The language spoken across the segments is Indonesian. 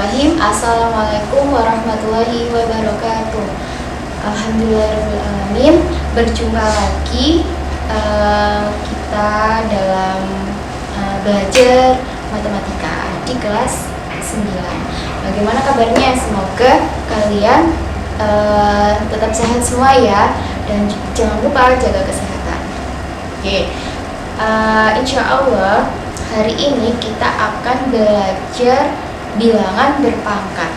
Bismillahirrahmanirrahim. Assalamualaikum warahmatullahi wabarakatuh. Alhamdulillahirrahmanirrahim. Berjumpa lagi kita dalam belajar matematika di kelas 9. Bagaimana kabarnya? Semoga kalian tetap sehat semua ya. Dan jangan lupa jaga kesehatan. Oke. Insya Allah hari ini kita akan belajar bilangan berpangkat.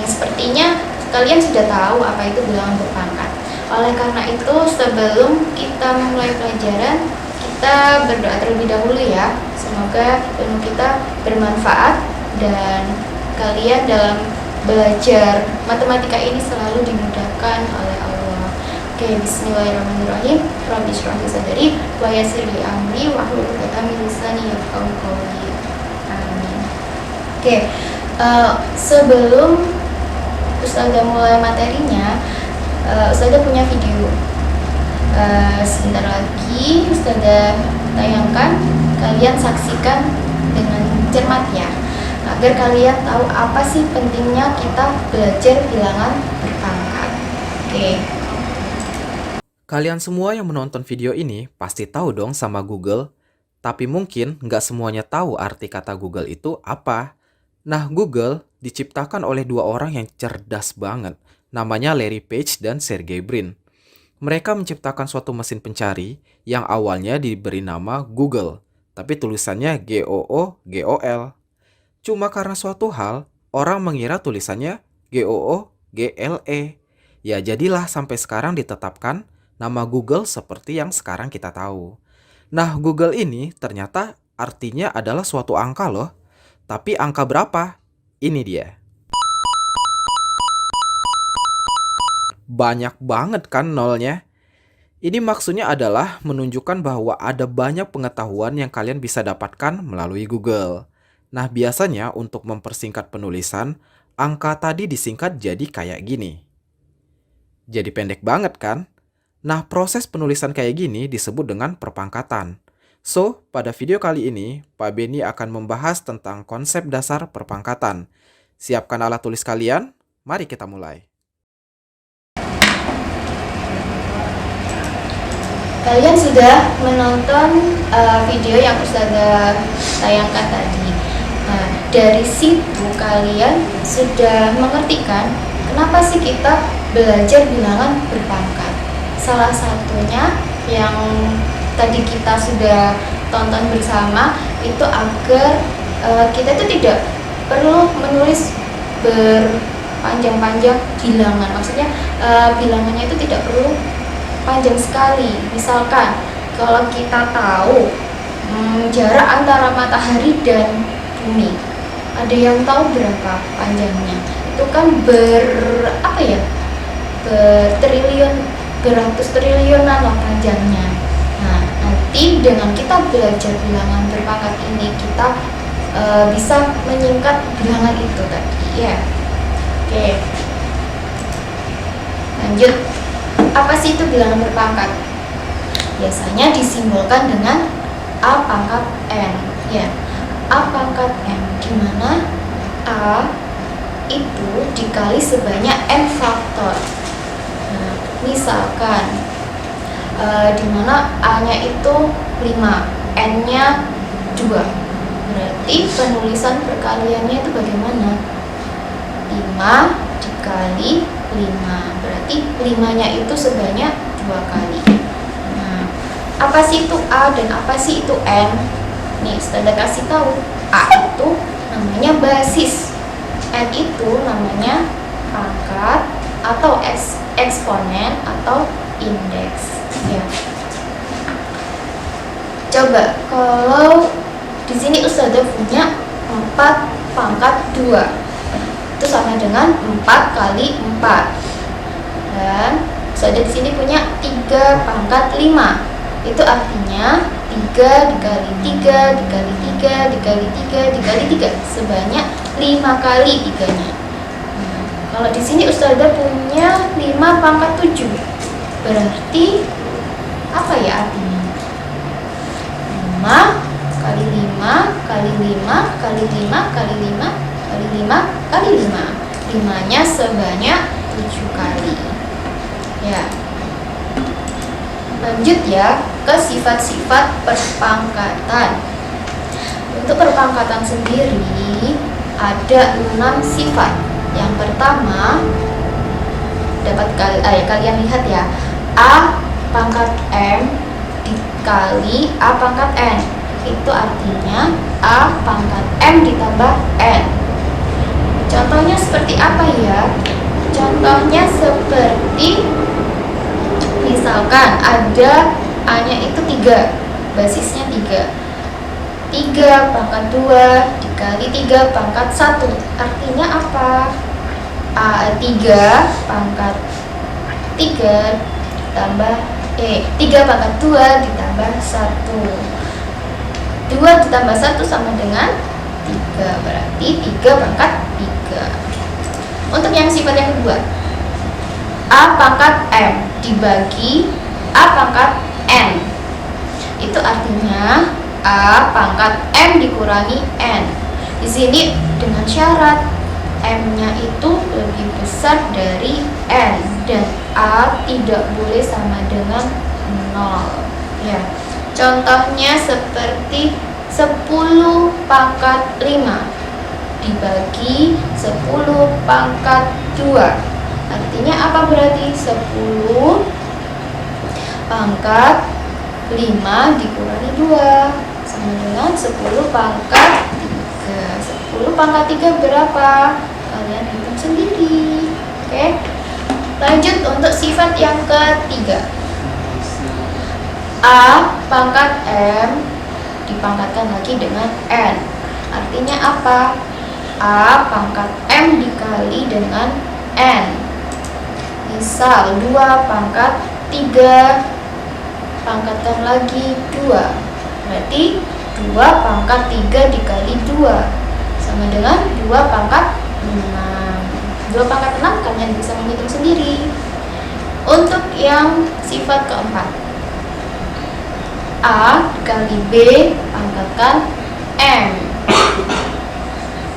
Sepertinya kalian sudah tahu apa itu bilangan berpangkat. Oleh karena itu, sebelum kita memulai pelajaran, kita berdoa terlebih dahulu ya. Semoga ilmu kita bermanfaat dan kalian dalam belajar matematika ini selalu dimudahkan oleh Allah. Oke, bismillahirrahmanirrahim. Rabbi shrah li sadri wa yassir li amri wahlul 'uqdatam min lisani yafqahu qawli. Amin. Oke, sebelum Ustazah mulai materinya, Ustazah punya video. Sebentar lagi Ustazah tayangkan, kalian saksikan dengan cermat ya, agar kalian tahu apa sih pentingnya kita belajar bilangan berpangkat. Oke. Kalian semua yang menonton video ini pasti tahu dong sama Google, tapi mungkin nggak semuanya tahu arti kata Google itu apa. Nah, Google diciptakan oleh dua orang yang cerdas banget, namanya Larry Page dan Sergey Brin. Mereka menciptakan suatu mesin pencari yang awalnya diberi nama Google, tapi tulisannya G-O-O-G-O-L. Cuma karena suatu hal, orang mengira tulisannya G-O-O-G-L-E. Ya jadilah sampai sekarang ditetapkan nama Google seperti yang sekarang kita tahu. Nah, Google ini ternyata artinya adalah suatu angka loh. Tapi angka berapa? Ini dia. Banyak banget kan nolnya? Ini maksudnya adalah menunjukkan bahwa ada banyak pengetahuan yang kalian bisa dapatkan melalui Google. Nah, biasanya untuk mempersingkat penulisan, angka tadi disingkat jadi kayak gini. Jadi pendek banget kan? Nah, proses penulisan kayak gini disebut dengan perpangkatan. So, pada video kali ini, Pak Beni akan membahas tentang konsep dasar perpangkatan. Siapkan alat tulis kalian, mari kita mulai. Kalian sudah menonton video yang Ustazah tayangkan tadi. Nah, dari situ kalian sudah mengerti kan kenapa sih kita belajar bilangan berpangkat. Salah satunya yang tadi kita sudah tonton bersama itu agar kita itu tidak perlu menulis berpanjang-panjang bilangan. Maksudnya bilangannya itu tidak perlu panjang sekali. Misalkan kalau kita tahu jarak antara matahari dan bumi, ada yang tahu berapa panjangnya? Itu kan beratus triliunan lah panjangnya. Nah, nanti dengan kita belajar bilangan berpangkat ini, kita bisa menyingkat bilangan itu tadi ya. Oke, lanjut. Apa sih itu bilangan berpangkat? Biasanya disimbolkan dengan A pangkat N ya. A pangkat N, dimana A itu dikali sebanyak N faktor. Nah, misalkan dimana A-nya itu 5, N-nya 2, berarti penulisan perkaliannya itu bagaimana? 5 dikali 5, berarti 5-nya itu sebanyak 2 kali. Nah, apa sih itu A dan apa sih itu N? Nih, Ustazah kasih tahu. A itu namanya basis, N itu namanya pangkat atau eksponen atau indeks ya. Coba kalau di sini Ustazah punya 4 pangkat 2, itu sama dengan 4 kali 4. Dan Ustazah di sini punya 3 pangkat 5. Itu artinya 3 dikali 3 dikali 3 dikali 3 dikali 3 sebanyak 5 kali 3-nya. Nah, kalau di sini Ustazah punya 5 pangkat 7. Berarti apa ya artinya? 5 kali 5 kali 5 kali 5 kali 5 kali 5 kali 5. 5-nya sebanyak 7 kali. Ya. Lanjut ya ke sifat-sifat perpangkatan. Untuk perpangkatan sendiri ada 6 sifat. Yang pertama kalian lihat ya, A pangkat M dikali A pangkat N. Itu artinya A pangkat M ditambah N. Contohnya seperti apa ya? Contohnya seperti misalkan ada A-nya itu 3, basisnya 3. 3 pangkat 2 dikali 3 pangkat 1. Artinya apa? 3 pangkat 3 ditambah 3 pangkat 2 ditambah 1. 2 ditambah 1 sama dengan 3, berarti 3 pangkat 3. Untuk yang sifat yang kedua, A pangkat M dibagi A pangkat N. Itu artinya A pangkat M dikurangi N. Di sini dengan syarat M-nya itu lebih besar dari N dan A tidak boleh sama dengan 0. Ya. Contohnya seperti 10 pangkat 5 dibagi 10 pangkat 2. Artinya apa berarti? 10 pangkat 5 dikurangi 2 sama dengan 10 pangkat 3. 10 pangkat 3 berapa? Kalian hitung sendiri. Oke. Lanjut untuk sifat yang ketiga. A pangkat M dipangkatkan lagi dengan N. Artinya apa? A pangkat M dikali dengan N. Misal 2 pangkat 3 pangkatkan lagi 2. Berarti 2 pangkat 3 dikali 2 sama dengan 2 pangkat 6. 2 pangkat 6 kalian bisa menghitung sendiri. Untuk yang sifat keempat, A dikali B pangkatkan M.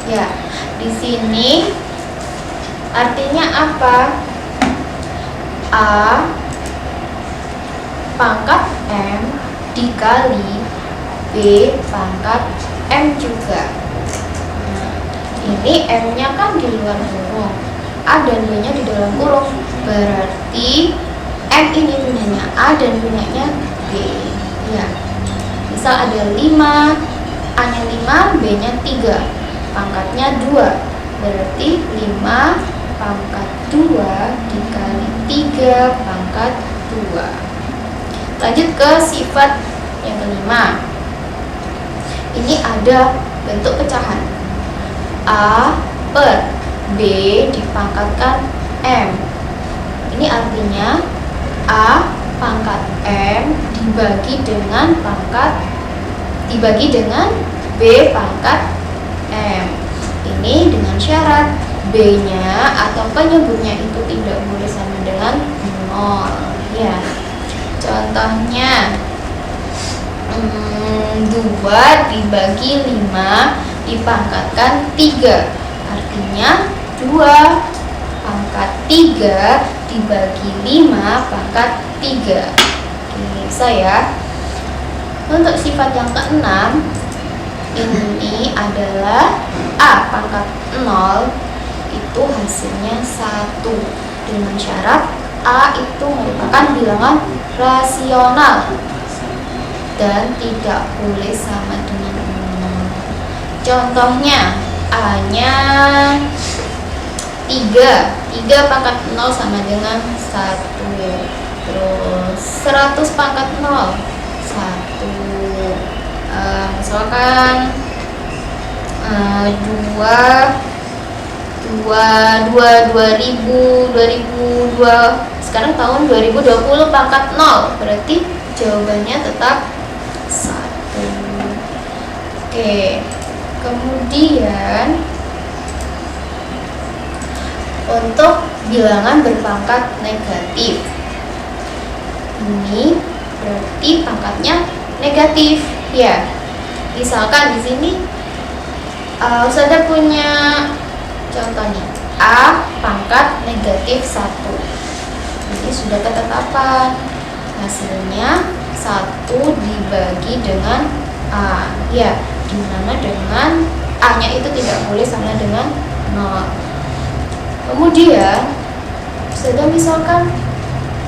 Ya, di sini artinya apa? A pangkat M dikali B pangkat M juga. Nah, ini M-nya kan di luar kurung, A dan B-nya di dalam kurung. Berarti M ini punyanya A dan punyanya B. Ya. Misal ada 5, A-nya 5, B-nya 3, pangkatnya 2. Berarti 5 pangkat 2 dikali 3 pangkat 2. Lanjut ke sifat yang kelima. Ini ada bentuk pecahan. A per B dipangkatkan M. Ini artinya A pangkat M dibagi dengan B pangkat M. Ini dengan syarat B-nya atau penyebutnya itu tidak boleh sama dengan 0. Ya. Contohnya 2 dibagi 5 dipangkatkan 3. Artinya 2 pangkat 3 dibagi 5 pangkat 3. Bisa ya. Untuk sifat yang keenam, ini adalah A pangkat 0 itu hasilnya 1 dengan syarat A itu merupakan bilangan rasional dan tidak boleh sama dengan 0. Contohnya A-nya 3 pangkat 0 sama dengan 1. Terus 100 pangkat 0 1. Misalkan 2002 sekarang tahun 2020 pangkat 0, berarti jawabannya tetap 1. Oke. Kemudian untuk bilangan berpangkat negatif, ini berarti pangkatnya negatif ya. Misalkan di sini Ustazah punya contoh nih. A pangkat negatif 1. Ini sudah ketetapan. Hasilnya 1 dibagi dengan A. Ya, dimana dengan A-nya itu tidak boleh sama dengan 0. Kemudian, sudah misalkan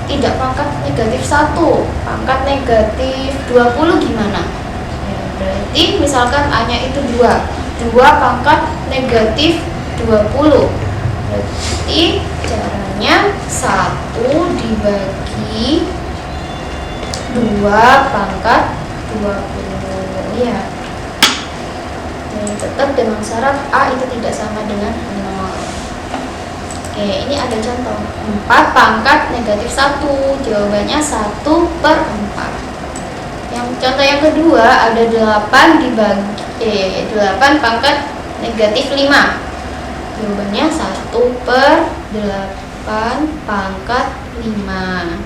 tidak pangkat negatif 1, pangkat negatif 20 gimana? Ya, berarti misalkan A-nya itu 2. 2 pangkat negatif 20. Berarti caranya 1 dibagi 2 pangkat 20 ya. Dan tetap dengan syarat A itu tidak sama dengan 0. Oke, ini ada contoh 4 pangkat negatif 1. Jawabannya 1/4. Yang contoh yang kedua ada 8 dibagi 8 pangkat negatif 5. Jawabannya 1/8 pangkat 5.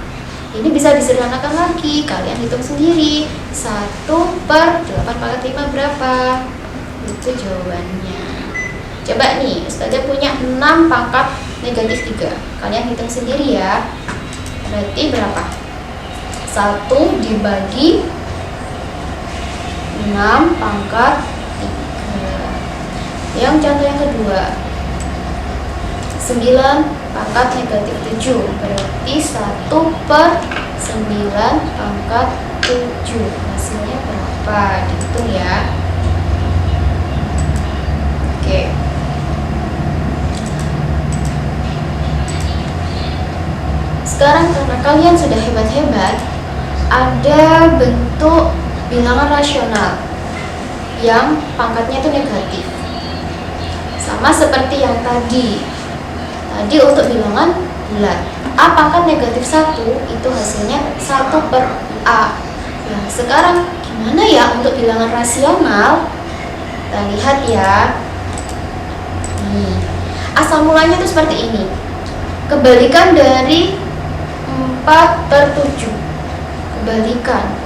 Ini bisa disederhanakan lagi, kalian hitung sendiri. 1/8 pangkat 5 berapa? Itu jawabannya. Coba nih, Ustazah punya 6 pangkat negatif 3. Kalian hitung sendiri ya. Berarti berapa? 1 dibagi 6 pangkat 3. Yang contoh yang kedua 9 pangkat negatif 7. Berarti 1/9 pangkat 7. Hasilnya berapa? Dihitung ya. Oke. Sekarang karena kalian sudah hebat-hebat, ada bentuk bilangan rasional yang pangkatnya itu negatif. Sama seperti yang tadi. Tadi untuk bilangan bulat, A pangkat negatif 1 itu hasilnya 1/A. Nah, sekarang gimana ya untuk bilangan rasional? Kita lihat ya. Nih, asal mulanya itu seperti ini. Kebalikan dari 4/7. Kebalikan.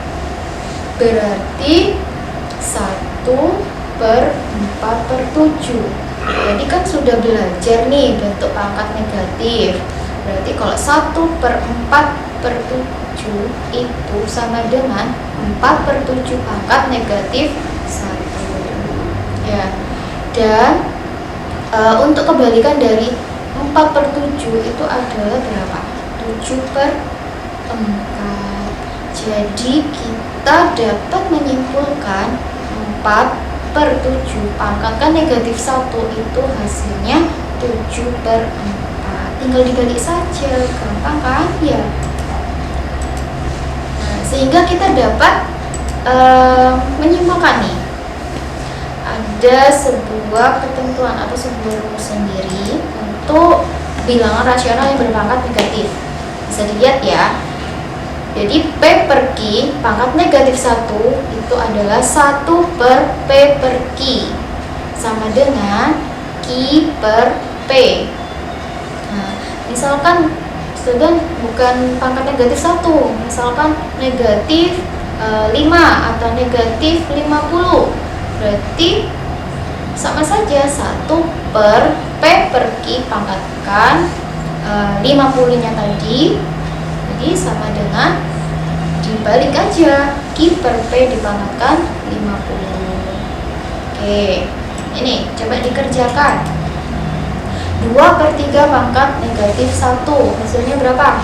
Berarti 1/4/7. Jadi kan sudah belajar nih bentuk pangkat negatif. Berarti kalau 1/4/7 itu sama dengan 4/7 pangkat negatif 1. Ya. Dan untuk kebalikan dari 4/7 itu adalah berapa? 7/4. Jadi kita dapat menyimpulkan 4/7 pangkatkan negatif 1 itu hasilnya 7/4. Tinggal dibalik saja, gampang kan ya. Nah, sehingga kita dapat menyimpulkan nih, ada sebuah ketentuan atau sebuah rumus sendiri untuk bilangan rasional yang berpangkat negatif. Bisa dilihat ya. Jadi P/Q pangkat negatif 1 itu adalah 1/P/Q sama dengan Q/P. Nah, misalkan sudah bukan pangkat negatif 1, misalkan negatif 5 atau negatif 50. Berarti sama saja 1/P/Q pangkatkan 50-nya tadi. Jadi sama dengan dibalik aja, Q/P dipangkatkan 50. Oke, ini coba dikerjakan. 2/3 pangkat negatif 1. Hasilnya berapa?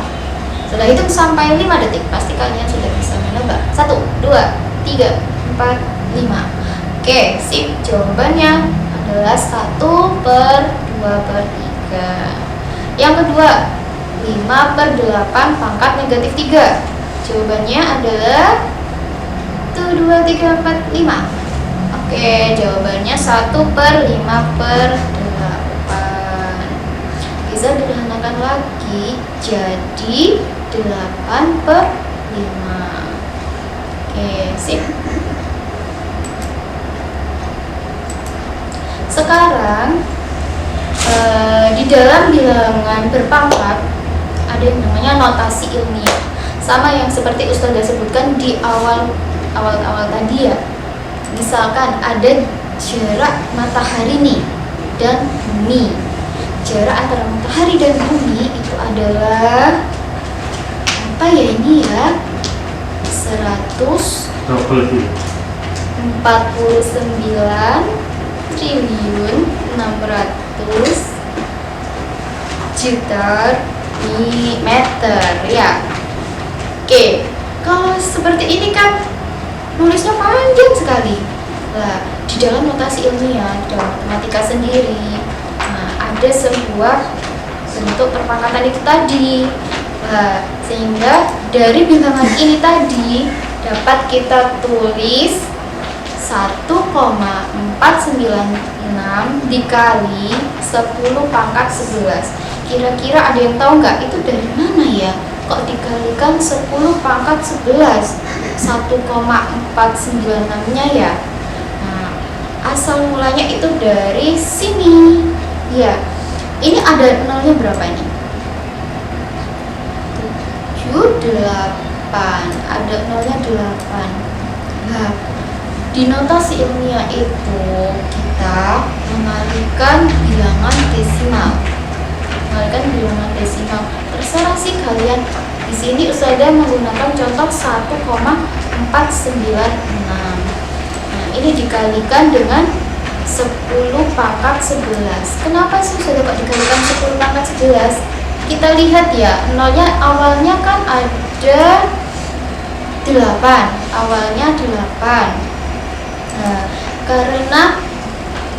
Setelah hitung sampai 5 detik, pasti kalian sudah bisa menebak. 1, 2, 3, 4, 5. Oke, sip. Jawabannya adalah 1/2/3. Yang kedua, 5/8 pangkat negatif 3. Jawabannya adalah 1, 2, 3, 4, 5. Oke, jawabannya 1/5/8. Bisa sederhanakan lagi jadi 8/5. Oke, sip. Sekarang di dalam bilangan berpangkat ada yang namanya notasi ilmiah, sama yang seperti Ustazah sebutkan di awal tadi ya. Misalkan ada jarak matahari nih dan bumi. Jarak antara matahari dan bumi itu adalah apa ya ini ya? 149.600.000.000 ya. Oke, kalau seperti ini kan nulisnya panjang sekali. Nah, di dalam notasi ilmiah, di dalam matematika sendiri, ada sebuah bentuk perpangkatan itu tadi. Nah, sehingga dari bilangan ini tadi dapat kita tulis 1,496 dikali 10 pangkat 11. Kira-kira ada yang tahu nggak itu dari mana ya? Kok dikalikan 10 pangkat 11? 1,496-nya ya? Nah, asal mulanya itu dari sini. Ya, ini ada nolnya berapa ini? 8, ada nolnya 8. Nah, di notasi ilmiah itu kita mengalihkan bilangan desimal. Terserah sih kalian. Di sini Ustazah menggunakan contoh 1,496. Nah, ini dikalikan dengan 10 pangkat 11. Kenapa sih Ustazah kok dikalikan 10 pangkat 11? Kita lihat ya, nolnya awalnya kan ada 8. Awalnya 8. Nah, karena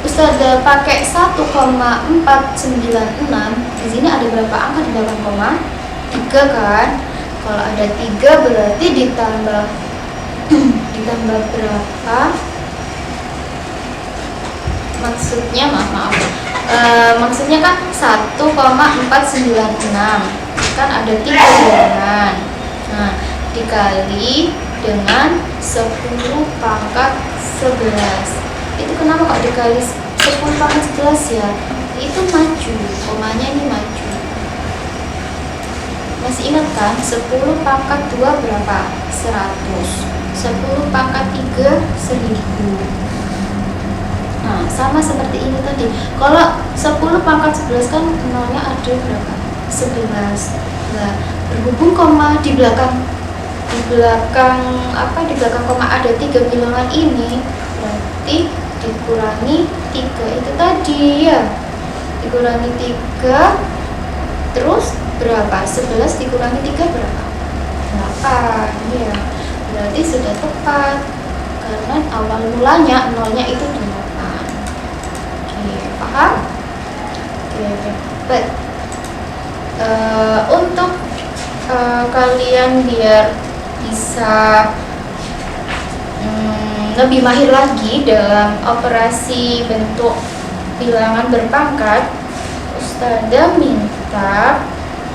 Ustazah pakai 1,496, di sini ada berapa angka di 8,3 kan? Kalau ada 3 berarti ditambah berapa? Maksudnya maaf. Maksudnya kan 1,496 kan ada 3 bilangan. Nah, dikali dengan 10 pangkat 11. Itu kenapa kok dikali 10 pangkat 11 ya? Itu maju, komanya ini maju. Masih ingat kan? 10 pangkat 2 berapa? 100. 10 pangkat 3 1000. Nah, sama seperti ini tadi. Kalau 10 pangkat 11 kan nolnya ada berapa? 11. Nah, berhubung koma di belakang koma ada 3 bilangan ini, berarti dikurangi 3 itu tadi ya. Dikurangi 3 terus berapa? 11 dikurangi 3 berapa? 8 ya. Berarti sudah tepat karena awal mulanya nolnya itu 8. Oke, paham? Oke, but untuk kalian biar bisa lebih mahir lagi dalam operasi bentuk bilangan berpangkat, Ustazah minta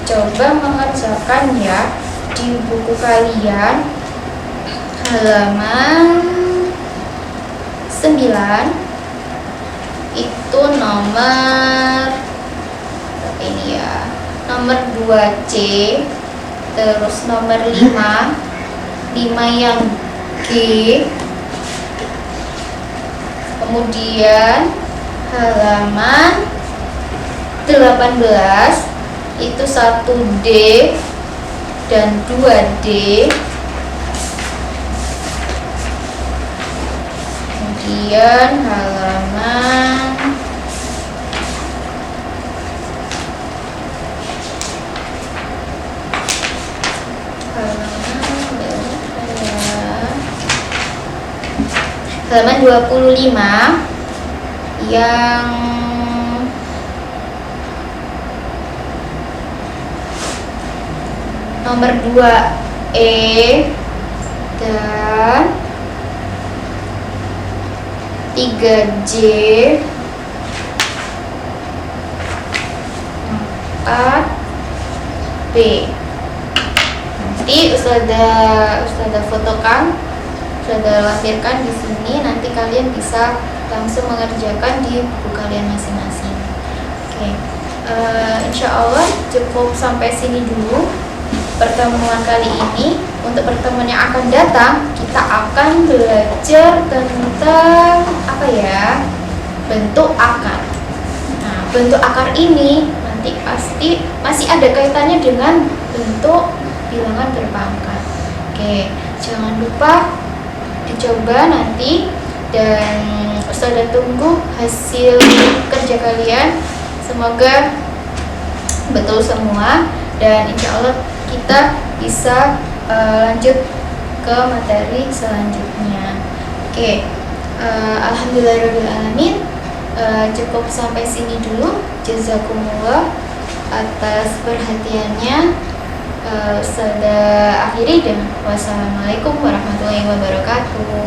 coba mengerjakan ya di buku kalian halaman 9 itu nomor berapa ini ya? Nomor 2C, terus nomor 5 yang G, kemudian halaman 18 itu 1D dan 2D, kemudian halaman 25 yang nomor 2E dan 3J, 4B. Nanti Ustazah fotokan, Ustazah lampirkan di sini. Nanti kalian bisa langsung mengerjakan di buku kalian masing-masing. Oke, insya Allah cukup sampai sini dulu. pertemuan kali ini, untuk pertemuan yang akan datang, kita akan belajar tentang apa ya? Bentuk akar. Nah, bentuk akar ini nanti pasti masih ada kaitannya dengan bentuk bilangan berpangkat. Oke, jangan lupa dicoba nanti, dan Ustazah tunggu hasil kerja kalian. Semoga betul semua, dan insya Allah kita bisa lanjut ke materi selanjutnya. Oke, alhamdulillahirobbilalamin. Cukup sampai sini dulu. Jazakumullah atas perhatiannya. Ustazah akhiri dan wassalamualaikum warahmatullahi wabarakatuh.